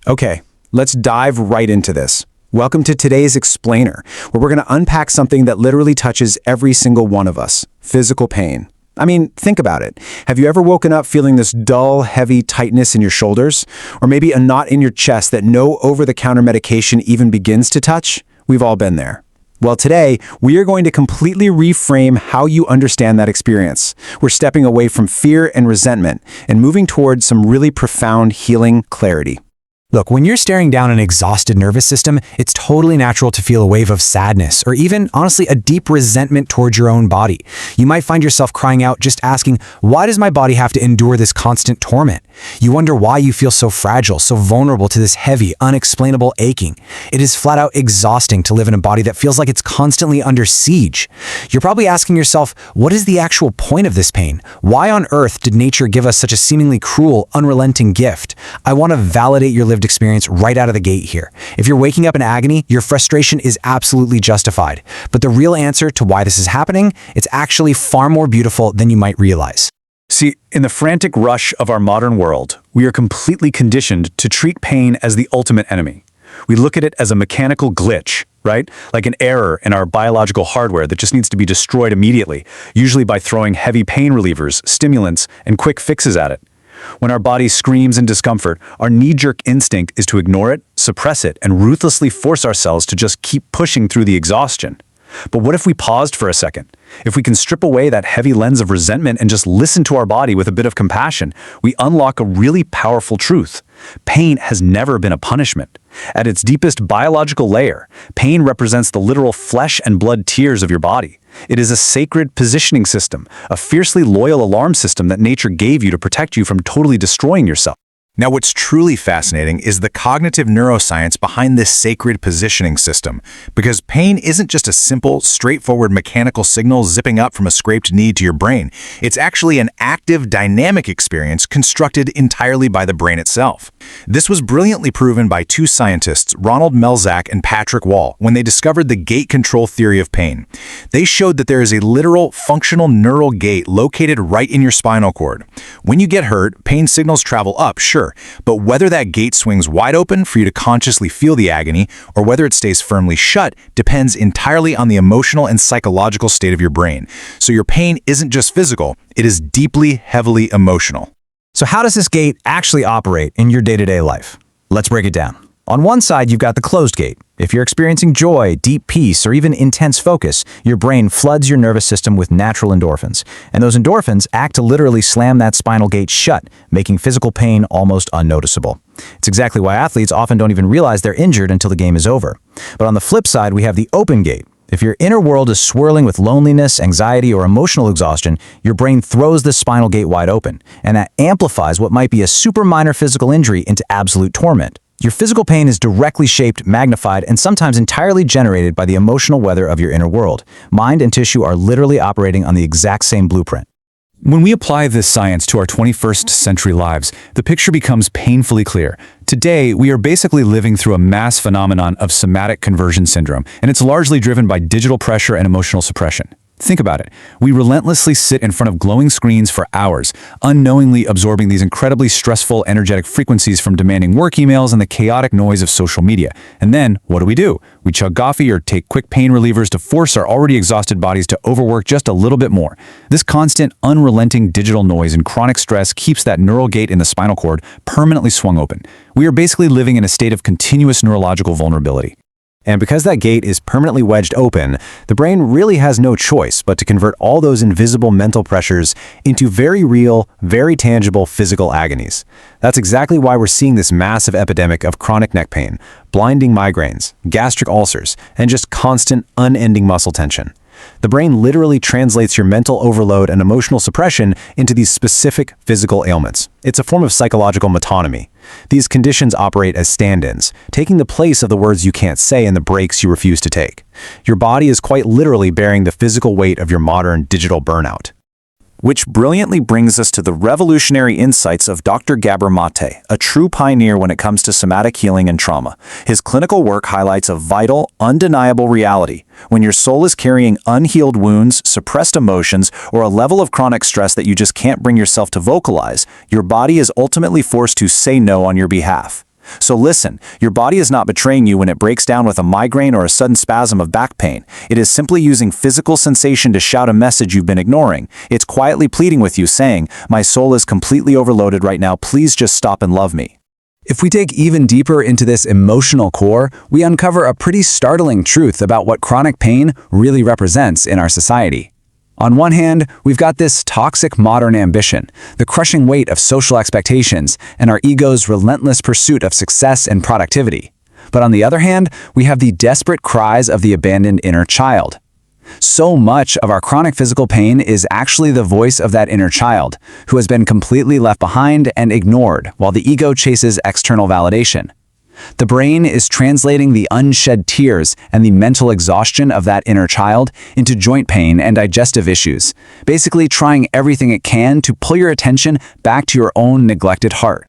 Okay, let's dive right into this. Welcome to today's Explainer, where we're going to unpack something that literally touches every single one of us: physical pain. I mean, think about it. Have you ever woken up feeling this dull, heavy tightness in your shoulders? Or maybe a knot in your chest that no over-the-counter medication even begins to touch? We've all been there. Well, today, we are going to completely reframe how you understand that experience. We're stepping away from fear and resentment and moving towards some really profound healing clarity. Look, when you're staring down an exhausted nervous system, it's totally natural to feel a wave of sadness or even, honestly, a deep resentment towards your own body. You might find yourself crying out, just asking, why does my body have to endure this constant torment? You wonder why you feel so fragile, so vulnerable to this heavy, unexplainable aching. It is flat out exhausting to live in a body that feels like it's constantly under siege. You're probably asking yourself, what is the actual point of this pain? Why on earth did nature give us such a seemingly cruel, unrelenting gift? I want to validate your lived experience right out of the gate here. If you're waking up in agony, your frustration is absolutely justified. But the real answer to why this is happening, it's actually far more beautiful than you might realize. See, in the frantic rush of our modern world, we are completely conditioned to treat pain as the ultimate enemy. We look at it as a mechanical glitch, right? Like an error in our biological hardware that just needs to be destroyed immediately, usually by throwing heavy pain relievers, stimulants, and quick fixes at it. When our body screams in discomfort, our knee-jerk instinct is to ignore it, suppress it, and ruthlessly force ourselves to just keep pushing through the exhaustion. But what if we paused for a second? If we can strip away that heavy lens of resentment and just listen to our body with a bit of compassion, we unlock a really powerful truth. Pain has never been a punishment. At its deepest biological layer, pain represents the literal flesh and blood tears of your body. It is a sacred positioning system, a fiercely loyal alarm system that nature gave you to protect you from totally destroying yourself. Now, what's truly fascinating is the cognitive neuroscience behind this sacred positioning system, because pain isn't just a simple, straightforward mechanical signal zipping up from a scraped knee to your brain. It's actually an active, dynamic experience constructed entirely by the brain itself. This was brilliantly proven by two scientists, Ronald Melzack and Patrick Wall, when they discovered the gate control theory of pain. They showed that there is a literal, functional neural gate located right in your spinal cord. When you get hurt, pain signals travel up, sure, but whether that gate swings wide open for you to consciously feel the agony, or whether it stays firmly shut, depends entirely on the emotional and psychological state of your brain. So your pain isn't just physical, it is deeply, heavily emotional. So how does this gate actually operate in your day-to-day life? Let's break it down. On one side, you've got the closed gate. If you're experiencing joy, deep peace, or even intense focus, your brain floods your nervous system with natural endorphins. And those endorphins act to literally slam that spinal gate shut, making physical pain almost unnoticeable. It's exactly why athletes often don't even realize they're injured until the game is over. But on the flip side, we have the open gate. If your inner world is swirling with loneliness, anxiety, or emotional exhaustion, your brain throws the spinal gate wide open, and that amplifies what might be a super minor physical injury into absolute torment. Your physical pain is directly shaped, magnified, and sometimes entirely generated by the emotional weather of your inner world. Mind and tissue are literally operating on the exact same blueprint. When we apply this science to our 21st century lives, the picture becomes painfully clear. Today, we are basically living through a mass phenomenon of somatic conversion syndrome, and it's largely driven by digital pressure and emotional suppression. Think about it. We relentlessly sit in front of glowing screens for hours, unknowingly absorbing these incredibly stressful, energetic frequencies from demanding work emails and the chaotic noise of social media. And then, what do? We chug coffee or take quick pain relievers to force our already exhausted bodies to overwork just a little bit more. This constant, unrelenting digital noise and chronic stress keeps that neural gate in the spinal cord permanently swung open. We are basically living in a state of continuous neurological vulnerability. And because that gate is permanently wedged open, the brain really has no choice but to convert all those invisible mental pressures into very real, very tangible physical agonies. That's exactly why we're seeing this massive epidemic of chronic neck pain, blinding migraines, gastric ulcers, and just constant, unending muscle tension. The brain literally translates your mental overload and emotional suppression into these specific physical ailments. It's a form of psychological metonymy. These conditions operate as stand-ins, taking the place of the words you can't say and the breaks you refuse to take. Your body is quite literally bearing the physical weight of your modern digital burnout. Which brilliantly brings us to the revolutionary insights of Dr. Gabor Mate, a true pioneer when it comes to somatic healing and trauma. His clinical work highlights a vital, undeniable reality. When your soul is carrying unhealed wounds, suppressed emotions, or a level of chronic stress that you just can't bring yourself to vocalize, your body is ultimately forced to say no on your behalf. So listen, your body is not betraying you when it breaks down with a migraine or a sudden spasm of back pain. It is simply using physical sensation to shout a message you've been ignoring. It's quietly pleading with you, saying, "My soul is completely overloaded right now, please just stop and love me." If we dig even deeper into this emotional core, we uncover a pretty startling truth about what chronic pain really represents in our society. On one hand, we've got this toxic modern ambition, the crushing weight of social expectations, and our ego's relentless pursuit of success and productivity. But on the other hand, we have the desperate cries of the abandoned inner child. So much of our chronic physical pain is actually the voice of that inner child, who has been completely left behind and ignored while the ego chases external validation. The brain is translating the unshed tears and the mental exhaustion of that inner child into joint pain and digestive issues, basically trying everything it can to pull your attention back to your own neglected heart.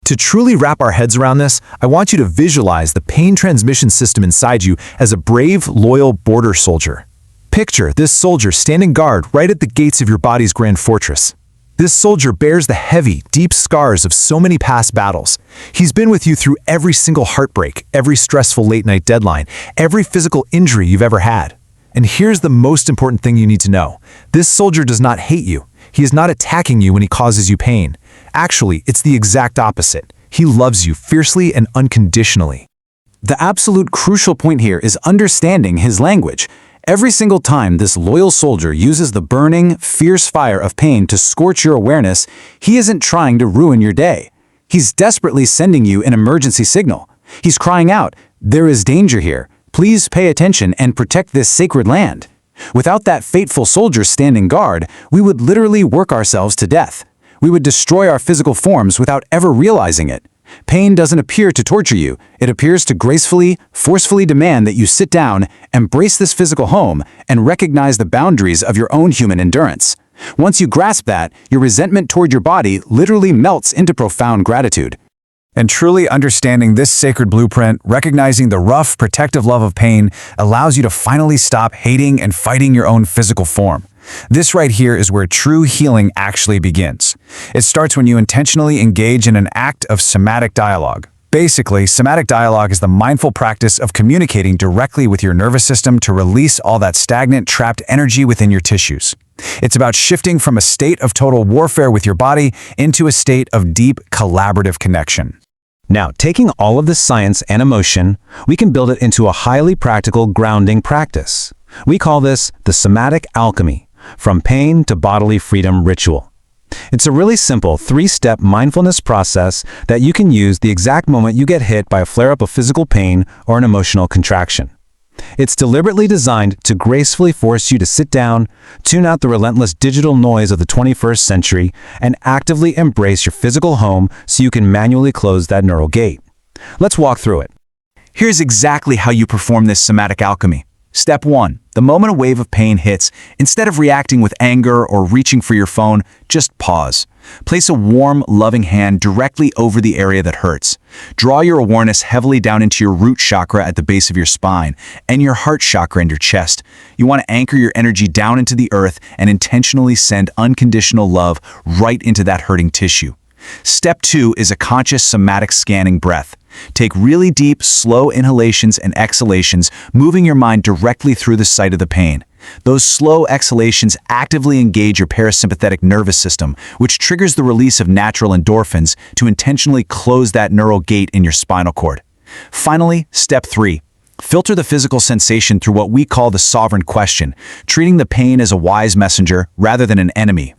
To truly wrap our heads around this, I want you to visualize the pain transmission system inside you as a brave, loyal border soldier. Picture this soldier standing guard right at the gates of your body's grand fortress. This soldier bears the heavy, deep scars of so many past battles. He's been with you through every single heartbreak, every stressful late-night deadline, every physical injury you've ever had. And here's the most important thing you need to know. This soldier does not hate you. He is not attacking you when he causes you pain. Actually, it's the exact opposite. He loves you fiercely and unconditionally. The absolute crucial point here is understanding his language. Every single time this loyal soldier uses the burning, fierce fire of pain to scorch your awareness, he isn't trying to ruin your day. He's desperately sending you an emergency signal. He's crying out, "There is danger here. Please pay attention and protect this sacred land." Without that fateful soldier standing guard, we would literally work ourselves to death. We would destroy our physical forms without ever realizing it. Pain doesn't appear to torture you. It appears to gracefully, forcefully demand that you sit down, embrace this physical home, and recognize the boundaries of your own human endurance. Once you grasp that, your resentment toward your body literally melts into profound gratitude. And truly understanding this sacred blueprint, recognizing the rough, protective love of pain, allows you to finally stop hating and fighting your own physical form. This right here is where true healing actually begins. It starts when you intentionally engage in an act of somatic dialogue. Basically, somatic dialogue is the mindful practice of communicating directly with your nervous system to release all that stagnant, trapped energy within your tissues. It's about shifting from a state of total warfare with your body into a state of deep, collaborative connection. Now, taking all of this science and emotion, we can build it into a highly practical grounding practice. We call this the somatic alchemy, from pain to bodily freedom ritual. It's a really simple 3-step mindfulness process that you can use the exact moment you get hit by a flare-up of physical pain or an emotional contraction. It's deliberately designed to gracefully force you to sit down, tune out the relentless digital noise of the 21st century, and actively embrace your physical home so you can manually close that neural gate. Let's walk through it. Here's exactly how you perform this somatic alchemy. Step 1. The moment a wave of pain hits, instead of reacting with anger or reaching for your phone, just pause. Place a warm, loving hand directly over the area that hurts. Draw your awareness heavily down into your root chakra at the base of your spine and your heart chakra in your chest. You want to anchor your energy down into the earth and intentionally send unconditional love right into that hurting tissue. Step 2 is a conscious somatic scanning breath. Take really deep, slow inhalations and exhalations, moving your mind directly through the site of the pain. Those slow exhalations actively engage your parasympathetic nervous system, which triggers the release of natural endorphins to intentionally close that neural gate in your spinal cord. Finally, step 3. Filter the physical sensation through what we call the sovereign question, treating the pain as a wise messenger rather than an enemy.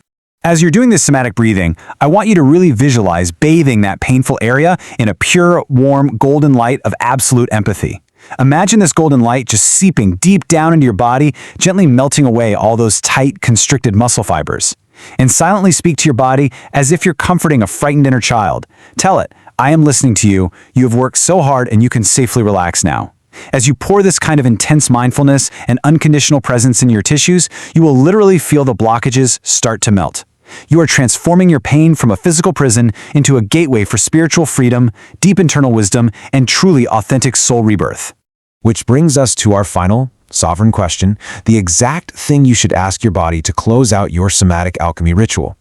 As you're doing this somatic breathing, I want you to really visualize bathing that painful area in a pure, warm, golden light of absolute empathy. Imagine this golden light just seeping deep down into your body, gently melting away all those tight, constricted muscle fibers. And silently speak to your body as if you're comforting a frightened inner child. Tell it, "I am listening to you. You have worked so hard and you can safely relax now." As you pour this kind of intense mindfulness and unconditional presence in your tissues, you will literally feel the blockages start to melt. You are transforming your pain from a physical prison into a gateway for spiritual freedom, deep internal wisdom, and truly authentic soul rebirth. Which brings us to our final, sovereign question, the exact thing you should ask your body to close out your somatic alchemy ritual.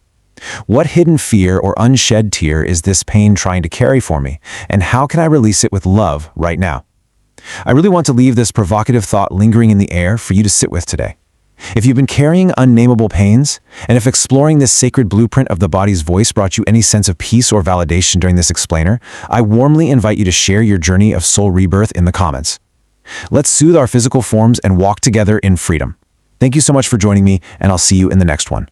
What hidden fear or unshed tear is this pain trying to carry for me, and how can I release it with love right now? I really want to leave this provocative thought lingering in the air for you to sit with today. If you've been carrying unnameable pains, and if exploring this sacred blueprint of the body's voice brought you any sense of peace or validation during this explainer, I warmly invite you to share your journey of soul rebirth in the comments. Let's soothe our physical forms and walk together in freedom. Thank you so much for joining me, and I'll see you in the next one.